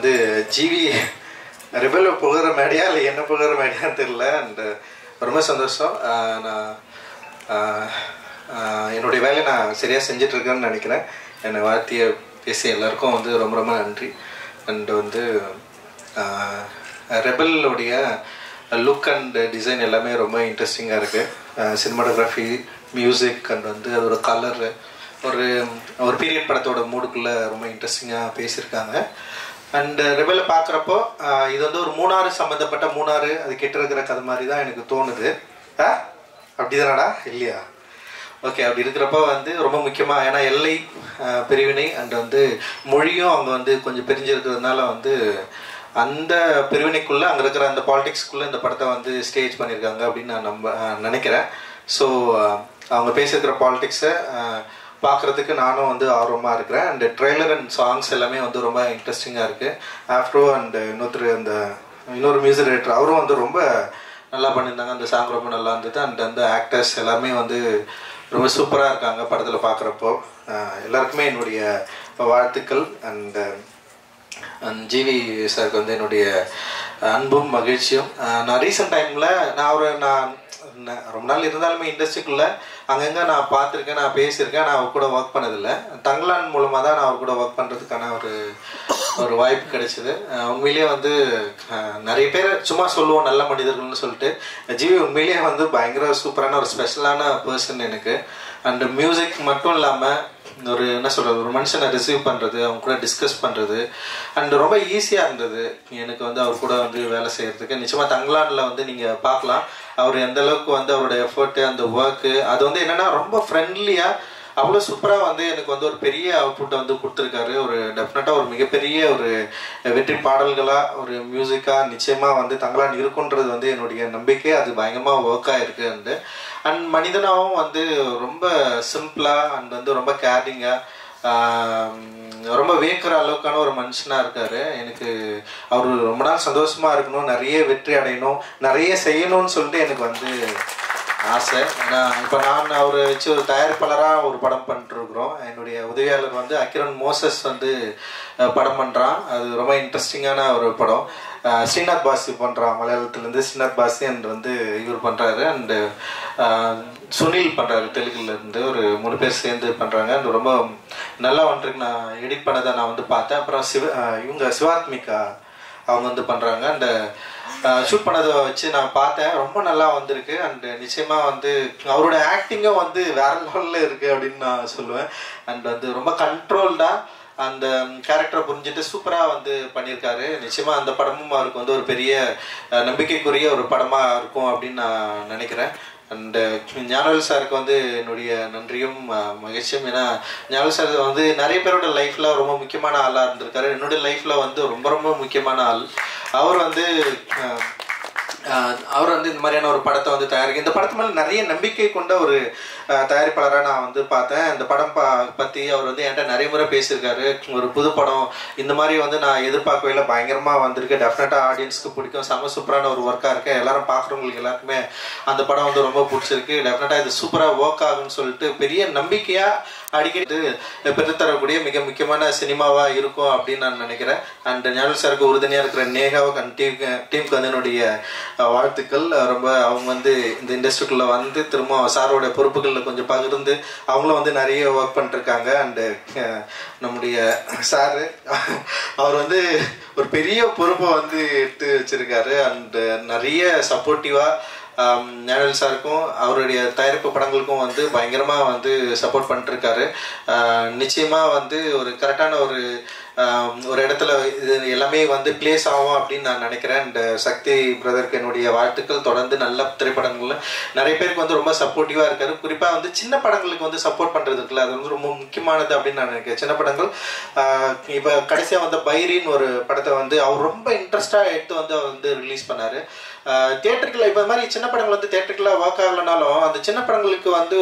வந்து GV rebel புகழ மேடையா இல்லை என்ன புகழ மேடையான்னு தெரியல. அண்ட் ரொம்ப சந்தோஷம். நான் என்னுடைய வேலையை நான் சரியாக செஞ்சிட்ருக்கேன்னு நினைக்கிறேன். என்னை வாழ்த்திய பேசிய எல்லாருக்கும் வந்து ரொம்ப ரொம்ப நன்றி. அண்ட் வந்து ரெபலுடைய லுக் அண்ட் டிசைன் எல்லாமே ரொம்ப இன்ட்ரெஸ்டிங்காக இருக்குது. சினிமாட்டோகிராஃபி, மியூசிக் அண்ட் வந்து அதோட கலரு ஒரு பீரியட் படத்தோட மூடுக்குள்ளே ரொம்ப இன்ட்ரெஸ்டிங்காக பேசியிருக்காங்க. அண்டு ரெபலை பார்க்குறப்போ இது வந்து ஒரு மூணாறு சம்மந்தப்பட்ட மூணாறு அது கிட்ட இருக்கிற கதை மாதிரி தான் எனக்கு தோணுது. அப்படி தானடா இல்லையா? ஓகே, அப்படி இருக்கிறப்போ வந்து ரொம்ப முக்கியமாக ஏன்னா எல்லை பிரிவினை அண்ட் வந்து மொழியும் அவங்க வந்து கொஞ்சம் பிரிஞ்சிருக்கிறதுனால வந்து அந்த பிரிவினைக்குள்ளே அங்கே இருக்கிற அந்த பாலிடிக்ஸ்குள்ளே இந்த படத்தை வந்து ஸ்டேஜ் பண்ணியிருக்காங்க அப்படின்னு நான் நினைக்கிறேன். ஸோ அவங்க பேசியிருக்கிற பாலிடிக்ஸை பார்க்குறதுக்கு நானும் வந்து ஆர்வமாக இருக்கிறேன். அண்ட் ட்ரெய்லர் அண்ட் சாங்ஸ் எல்லாமே வந்து ரொம்ப இன்ட்ரெஸ்டிங்காக இருக்குது. ஆஃப்ரோ அண்ட் இன்னொரு மியூசிக் டைரக்டர் அவரும் வந்து ரொம்ப நல்லா பண்ணியிருந்தாங்க. அந்த சாங் ரொம்ப நல்லா இருந்தது. அண்ட் அந்த ஆக்டர்ஸ் எல்லாமே வந்து ரொம்ப சூப்பராக இருக்காங்க படத்தில் பார்க்குறப்போ. எல்லாருக்குமே என்னுடைய வாழ்த்துக்கள். அண்ட் ஜிவி சாருக்கு வந்து என்னுடைய அன்பும் மகிழ்ச்சியும். நான் ரீசெண்ட் டைமில் நான் ரொம்ப நாள் இருந்தாலுமே இண்டஸ்ட்ரிக்குள்ளே அங்கங்கே நான் பார்த்துருக்கேன், நான் பேசியிருக்கேன். நான் அவர் கூட ஒர்க் பண்ணதில்லை. தங்கலான் மூலமாக தான் நான் அவர் கூட ஒர்க் பண்ணுறதுக்கான ஒரு வாய்ப்பு கிடைச்சிது. உண்மையிலேயே வந்து நிறைய பேர் சும்மா சொல்லுவோம் நல்ல மனிதர்கள்னு சொல்லிட்டு. ஜிவி உண்மையிலேயே வந்து பயங்கர சூப்பரான ஒரு ஸ்பெஷலான பர்சன் எனக்கு. அண்டு மியூசிக் மட்டும் இல்லாமல் ஒரு மனுஷனை ரிசீவ் பண்ணுறது, அவங்க கூட டிஸ்கஸ் பண்ணுறது அண்ட் ரொம்ப ஈஸியாக இருந்தது எனக்கு வந்து அவர் கூட வந்து வேலை செய்கிறதுக்கு. நிச்சயமாக தங்கலானில் வந்து நீங்கள் பார்க்கலாம் அவர் எந்த அளவுக்கு வந்து அவருடைய எஃபர்ட்டு அந்த ஒர்க்கு அது வந்து என்னென்னா ரொம்ப ஃப்ரெண்ட்லியாக அவ்வளோ சூப்பராக வந்து எனக்கு வந்து ஒரு பெரிய அவுட்புட்டை வந்து கொடுத்துருக்காரு. ஒரு டெஃபினட்டாக ஒரு மிகப்பெரிய ஒரு வெற்றி பாடல்களாக ஒரு மியூசிக்காக நிச்சயமாக வந்து தங்கலான் இருக்குன்றது வந்து என்னுடைய நம்பிக்கை. அது பயங்கரமாக ஒர்க் ஆகிருக்கு. அண்ட் மனிதனாகவும் வந்து ரொம்ப சிம்பிளாக அண்ட் வந்து ரொம்ப கேரிங்காக ரொம்ப வேக்கிற அளவுக்கான ஒரு மனுஷனாக இருக்கார். எனக்கு அவர் ரொம்ப நாள் சந்தோஷமாக இருக்கணும், நிறைய வெற்றி அடையணும், நிறைய செய்யணும்னு சொல்லிட்டு எனக்கு வந்து ஆசை. ஏன்னா இப்போ நான் அவரை வச்சு ஒரு தயாரிப்பாளராக ஒரு படம் பண்ணிட்டுருக்குறோம். என்னுடைய உதவியாளர் வந்து அக்கிரன் மோசஸ் வந்து படம் பண்ணுறான். அது ரொம்ப இன்ட்ரெஸ்டிங்கான ஒரு படம். ஸ்ரீநாத் பாசி பண்ணுறான், மலையாளத்துலேருந்து ஸ்ரீநாத் பாசி அண்ட் வந்து இவர் பண்ணுறாரு. அண்டு சுனில் பண்ணுறாரு தெலுங்குலேருந்து. ஒரு 3 பேர் சேர்ந்து பண்ணுறாங்க. அண்ட் ரொம்ப நல்லா வந்துருக்கு. நான் எடிட் பண்ணதை நான் வந்து பார்த்தேன். அப்புறம் இவங்க சிவாத்மிகா அவங்க வந்து பண்ணுறாங்க. அண்ட் ஷூட் பண்ணதை வச்சு நான் பார்த்தேன். ரொம்ப நல்லா வந்திருக்கு. அண்ட் நிச்சயமாக வந்து அவரோட ஆக்டிங்கும் வந்து வேற லெவலில் இருக்குது அப்படின்னு நான் சொல்லுவேன். அண்ட் வந்து ரொம்ப கண்ட்ரோல்டாக அந்த கேரக்டரை புரிஞ்சுட்டு சூப்பராக வந்து பண்ணியிருக்காரு. நிச்சயமாக அந்த படமும் அவருக்கு வந்து ஒரு பெரிய நம்பிக்கைக்குரிய ஒரு படமாக இருக்கும் அப்படின்னு நான் நினைக்கிறேன். அண்டு ஞானவேல் சாருக்கு வந்து என்னுடைய நன்றியும் மகிழ்ச்சியும். ஏன்னா ஞானவேல் சார் வந்து நிறைய பேரோட லைஃப்பில் ரொம்ப முக்கியமான ஆளாக இருந்திருக்காரு. என்னுடைய லைஃப்பில் வந்து ரொம்ப ரொம்ப முக்கியமான ஆள். அவர் வந்து இந்த மாதிரியான ஒரு படத்தை வந்து தயாரிக்க இந்த படத்து மேலே நிறைய நம்பிக்கை கொண்ட ஒரு தயாரிப்பாளராக நான் வந்து பார்த்தேன். இந்த படம் பற்றி அவர் வந்து என்கிட்ட நிறைய முறை பேசியிருக்காரு. ஒரு புது படம் இந்த மாதிரி வந்து நான் எதிர்பார்க்கவே இல்லை, பயங்கரமாக வந்திருக்கு, டெஃபினட்டாக ஆடியன்ஸ்க்கு பிடிக்கும், செம்ம சூப்பரான ஒரு ஒர்க்காக இருக்கு, எல்லாரும் பார்க்குறவங்களுக்கு எல்லாருக்குமே அந்த படம் வந்து ரொம்ப பிடிச்சிருக்கு, டெஃபினட்டாக இது சூப்பராக ஒர்க் ஆகுன்னு சொல்லிட்டு பெரிய நம்பிக்கையாக அடிக்கடி பெற்றுத்தரக்கூடிய மிக முக்கியமான சினிமாவாக இருக்கும் அப்படின்னு நான் நினைக்கிறேன். அண்ட் ஞானவேல் சாருக்கு உறுதுணையாக இருக்கிற நேகாவுக்கு அண்ட் டீமுக்கு வந்து என்னுடைய வாழ்த்துக்கள். ரொம்ப அவங்க வந்து இந்த இண்டஸ்ட்ரிக்குள்ளே வந்து திரும்ப சாரோட பொறுப்புகளில் கொஞ்சம் பகிர்ந்து அவங்களும் வந்து நிறைய ஒர்க் பண்ணிருக்காங்க. அண்டு நம்முடைய சாரு அவர் வந்து ஒரு பெரிய பொறுப்பை வந்து எடுத்து வச்சிருக்காரு. அண்டு நிறைய சப்போர்ட்டிவாக ஞானவேல் சாருக்கும் அவருடைய தயாரிப்பு படங்களுக்கும் வந்து பயங்கரமாக வந்து சப்போர்ட் பண்ணிட்டுருக்காரு. நிச்சயமாக வந்து ஒரு கரெக்டான ஒரு இடத்துல இது எல்லாமே வந்து பிளேஸ் ஆகும் அப்படின்னு நான் நினைக்கிறேன். அண்ட் சக்தி பிரதருக்கு என்னுடைய வாழ்த்துக்கள். தொடர்ந்து நல்ல திரைப்படங்கள்ல நிறைய பேருக்கு வந்து ரொம்ப சப்போர்ட்டிவாக இருக்காரு. குறிப்பாக வந்து சின்ன படங்களுக்கு வந்து சப்போர்ட் பண்ணுறது இருக்குல்ல, அது வந்து ரொம்ப முக்கியமானது அப்படின்னு நான் நினைக்கிறேன். சின்ன படங்கள் இப்போ கடைசியாக வந்த பைரின்னு ஒரு படத்தை வந்து அவர் ரொம்ப இன்ட்ரெஸ்டாக எடுத்து வந்து அவர் வந்து ரிலீஸ் பண்ணார். தியேட்டருக்குள்ள இப்போ இந்த மாதிரி சின்ன படங்கள் வந்து தியேட்டருக்குள்ள ஒர்க் ஆகலைனாலும் அந்த சின்ன படங்களுக்கு வந்து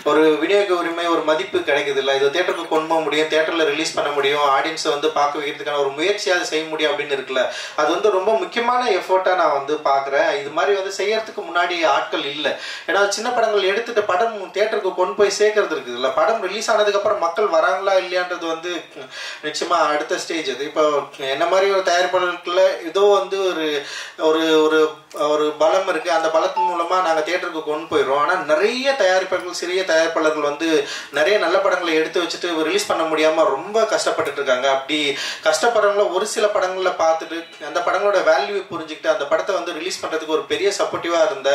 ஒரு விநியோக உரிமை ஒரு மதிப்பு கிடைக்குது இல்லை, இது தியேட்டருக்கு கொண்டு போக முடியும், தியேட்டரில் ரிலீஸ் பண்ண முடியும், ஆடியன்ஸை வந்து பார்க்க வைக்கிறதுக்கான ஒரு முயற்சியாக செய்ய முடியும் அப்படின்னு இருக்குல்ல, அது வந்து ரொம்ப முக்கியமான எஃபர்ட்டாக நான் வந்து பார்க்குறேன். இது மாதிரி வந்து செய்யறதுக்கு முன்னாடி ஆட்கள் இல்லை. ஏன்னா சின்ன படங்கள் எடுத்துட்டு படம் தியேட்டருக்கு கொண்டு போய் சேர்க்கறது இருக்குது இல்லை, படம் ரிலீஸ் ஆனதுக்கப்புறம் மக்கள் வராங்களா இல்லையான்றது வந்து நிச்சயமா அடுத்த ஸ்டேஜ். அது இப்போ என்ன மாதிரி ஒரு தயாரிப்பாளருக்குள்ள ஏதோ வந்து ஒரு ஒரு ஒரு பலம் இருக்கு, அந்த பலத்தின் மூலமா நாங்க தியேட்டருக்கு கொண்டு போயிடுறோம். ஆனா நிறைய தயாரிப்பாளர்கள், சிறிய தயாரிப்பாளர்கள் வந்து நிறைய நல்ல படங்களை எடுத்து வச்சுட்டு ரிலீஸ் பண்ண முடியாம ரொம்ப கஷ்டப்பட்டுட்டு இருக்காங்க. அப்படி கஷ்டப்படுறவங்கள ஒரு சில படங்களை பார்த்துட்டு அந்த படங்களோட வேல்யூ புரிஞ்சுக்கிட்டு அந்த படத்தை வந்து ரிலீஸ் பண்றதுக்கு ஒரு பெரிய சப்போர்ட்டிவா இருந்த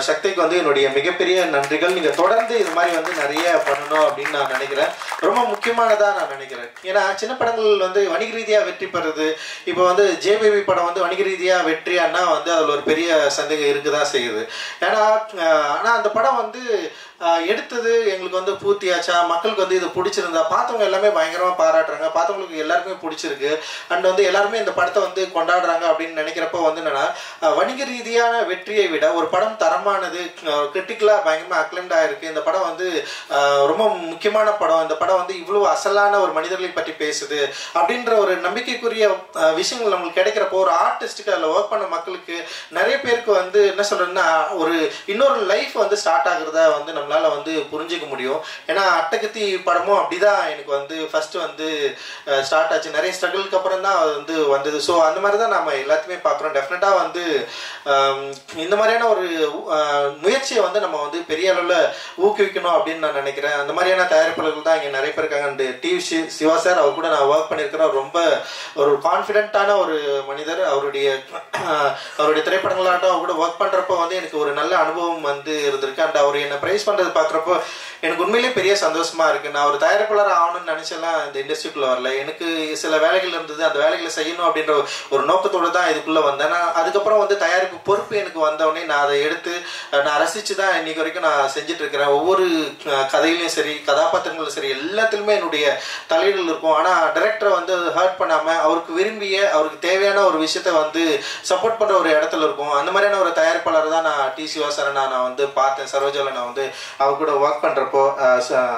சக்திக்கு வந்து என்னுடைய மிகப்பெரிய நன்றிகள். நீங்க தொடர்ந்து இது மாதிரி வந்து நிறைய பண்ணணும் அப்படின்னு நான் நினைக்கிறேன். ரொம்ப முக்கியமானதா நான் நினைக்கிறேன். ஏன்னா சின்ன படங்கள் வந்து வணிக ரீதியா வெற்றி பெறுது. இப்போ வந்து ஜேபேபி படம் வந்து வணிக ரீதியா வெற்றியானா வந்து அதுல ஒரு பெரிய சந்தேகம் இருக்குதான் செய்யுது. ஏன்னா ஆனா அந்த படம் வந்து எடுத்தது எங்களுக்கு வந்து பூர்த்தியாச்சா, மக்களுக்கு வந்து இது பிடிச்சிருந்தா, பார்த்தவங்க எல்லாமே பயங்கரமா பாராட்டுறாங்க, பார்த்தவங்களுக்கு எல்லாருக்குமே பிடிச்சிருக்கு, அண்ட் வந்து எல்லாருமே இந்த படத்தை வந்து கொண்டாடுறாங்க அப்படின்னு நினைக்கிறப்போ வந்து என்னன்னா வணிக ரீதியான வெற்றியை விட ஒரு படம் தரமானது, கிரிட்டிக்கலா பயங்கரமா அக்ளைம்ட் ஆயிருக்கு, இந்த படம் வந்து ரொம்ப முக்கியமான படம், இந்த படம் வந்து இவ்வளவு அசலான ஒரு மனிதர்களை பற்றி பேசுது அப்படின்ற ஒரு நம்பிக்கைக்குரிய விஷயங்கள் நம்மளுக்கு கிடைக்கிறப்போ ஒரு ஆர்டிஸ்டுக்கு அதில் ஒர்க் பண்ண மக்களுக்கு நிறைய பேருக்கு வந்து என்ன சொல்றதுன்னா ஒரு இன்னொரு லைஃப் வந்து ஸ்டார்ட் ஆகுறதா வந்து நம்மளால வந்து புரிஞ்சுக்க முடியும். ஏன்னா அட்டகத்தி படமும் அப்படிதான் எனக்கு வந்து ஃபர்ஸ்ட் வந்து ஸ்டார்ட் ஆச்சு. நிறைய ஸ்ட்ரகிளுக்கு அப்புறம் தான் வந்து வந்தது. ஸோ அந்த மாதிரி தான் நம்ம எல்லாத்தையுமே பார்க்குறோம். டெஃபினட்டா வந்து இந்த மாதிரியான ஒரு முயற்சியை வந்து நம்ம வந்து பெரிய அளவில் ஊக்குவிக்கணும் அப்படின்னு நான் நினைக்கிறேன். அந்த மாதிரியான தயாரிப்பாளர்கள் தான் இங்கே நிறைய பேர் இருக்காங்க. அண்ட் டிவி சிவா சார், அவர் கூட நான் ஒர்க் பண்ணியிருக்கிறேன். ரொம்ப ஒரு கான்ஃபிடென்ட்டான ஒரு மனிதர். அவருடைய திரைப்படங்களாட்டம் அவர் கூட ஒர்க் பண்றப்போ வந்து எனக்கு ஒரு நல்ல அனுபவம் வந்து இருந்திருக்கு. அண்ட் அவர் என்னை பிரைஸ் பண்றது பாக்குறப்போ எனக்கு உண்மையிலேயே பெரிய சந்தோஷமா இருக்கு. நான் ஒரு தயாரிப்பாளர் ஆகணும்னு நினைச்செல்லாம் இந்த இண்டஸ்ட்ரிக்குள்ள வரல. எனக்கு சில வேலைகள் இருந்தது, அந்த வேலைகளை செய்யணும் அப்படின்ற ஒரு நோக்கத்தோடு தான் இதுக்குள்ள வந்தேன். நான் அதுக்கப்புறம் வந்து தயாரிப்பு பொறுப்பு எனக்கு வந்தவொடனே நான் அதை எடுத்து நான் ரசிச்சு தான் இன்னைக்கு வரைக்கும் நான் செஞ்சுட்டு இருக்கிறேன். ஒவ்வொரு கதையிலையும் சரி, கதாபாத்திரங்களும் சரி, எல்லாத்திலுமே என்னுடைய தலையீடுகள் இருக்கும். ஆனா டைரக்டரை வந்து ஹர்ட் பண்ணாம அவருக்கு விரும்பிய, அவருக்கு தேவையான ஒரு விஷயத்த வந்து சப்போர்ட் பண்ற ஒரு இடத்துல இருக்கும். அந்த மாதிரியான ஒரு தயாரிப்பாளர் தான் நான் டி சிவா சார் நான் வந்து பார்த்தேன். சரோஜாவில் நான் வந்து அவர் கூட ஒர்க் பண்றப்போ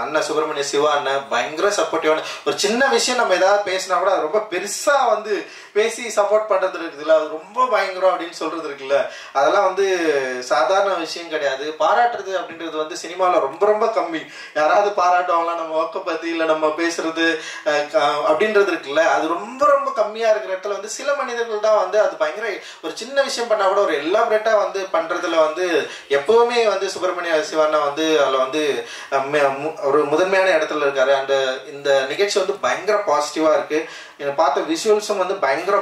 அண்ணா சுப்பிரமணிய சிவா அண்ணன் பயங்கர சப்போர்ட்டிவான, ஒரு சின்ன விஷயம் நம்ம ஏதாவது பேசினா கூட அது ரொம்ப பெருசா வந்து பேசி சப்போர்ட் பண்றது இருக்குல்ல, அது ரொம்ப பயங்கரம் அப்படின்னு சொல்றது இருக்குல்ல, அதெல்லாம் வந்து சாதாரண விஷயம் கிடையாது. பாராட்டுறது அப்படின்றது வந்து சினிமாவில் ரொம்ப ரொம்ப கம்மி. யாராவது பாராட்டுவாங்களா நம்ம ஒர்க்கை பத்தி, இல்லை நம்ம பேசுறது அப்படின்றது இருக்குல்ல, அது ரொம்ப ரொம்ப கம்மியா இருக்கிற இடத்துல வந்து சில மனிதர்கள் தான் வந்து அது பயங்கர ஒரு சின்ன விஷயம் பண்ணா கூட ஒரு எலாபரேட்டா வந்து பண்றதுல வந்து எப்பவுமே வந்து சுப்பிரமணிய சிவானா வந்து அதுல வந்து ஒரு முதன்மையான இடத்துல இருக்காரு. அந்த இந்த நிகழ்ச்சி வந்து பயங்கர பாசிட்டிவா இருக்கு. பார்த்த விஷுவல்ஸும் வந்து பயங்கர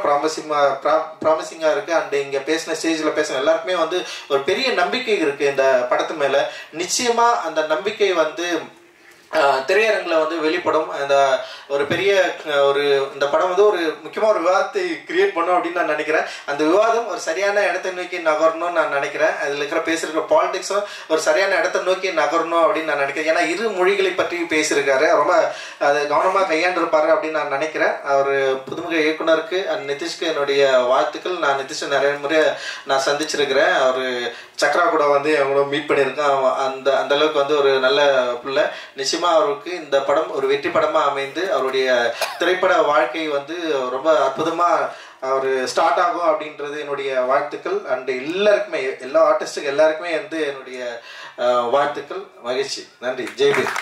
ப்ராமிசிங்கா இருக்கு. அண்ட் இங்க பேசின ஸ்டேஜ்ல பேசின எல்லாருக்குமே வந்து ஒரு பெரிய நம்பிக்கை இருக்கு இந்த படத்து மேல. நிச்சயமா அந்த நம்பிக்கை வந்து திரையரங்குல வந்து வெளிப்படும். அந்த ஒரு பெரிய இந்த படம் வந்து ஒரு முக்கியமா ஒரு விவாதத்தை கிரியேட் பண்ணும் அப்படின்னு நான் நினைக்கிறேன். அந்த விவாதம் ஒரு சரியான இடத்தை நோக்கி நகரணும்னு நான் நினைக்கிறேன். அதுல இருக்கிற பேசிருக்கிற பாலிடிக்ஸும் ஒரு சரியான இடத்தை நோக்கி நகரணும் அப்படின்னு நான் நினைக்கிறேன். ஏன்னா இரு மொழிகளை பற்றி பேசியிருக்காரு, ரொம்ப அதை கவனமா கையாண்டிருப்பாரு அப்படின்னு நான் நினைக்கிறேன். அவர் புதுமுக இயக்குனருக்கு நிதிஷ்க்கு என்னுடைய வாழ்த்துக்கள். நான் நிதிஷ் நிறைய முறை நான் சந்திச்சிருக்கிறேன். அவரு சக்ரா கூட வந்து அவங்கள மீட் பண்ணியிருக்கேன். அந்த அளவுக்கு வந்து ஒரு நல்ல பிள்ளை. நிச்சயமா அவருக்கு இந்த படம் ஒரு வெற்றி படமா அமைந்து அவருடைய திரைப்பட வாழ்க்கை வந்து ரொம்ப அற்புதமா அவர் ஸ்டார்ட் ஆகும் அப்படின்றது என்னுடைய வாழ்த்துக்கள். அண்ட் எல்லாருக்குமே, எல்லா ஆர்டிஸ்டுக்கு எல்லாருக்குமே வந்து என்னுடைய வாழ்த்துக்கள். மகிழ்ச்சி. நன்றி. ஜெய்பீர்.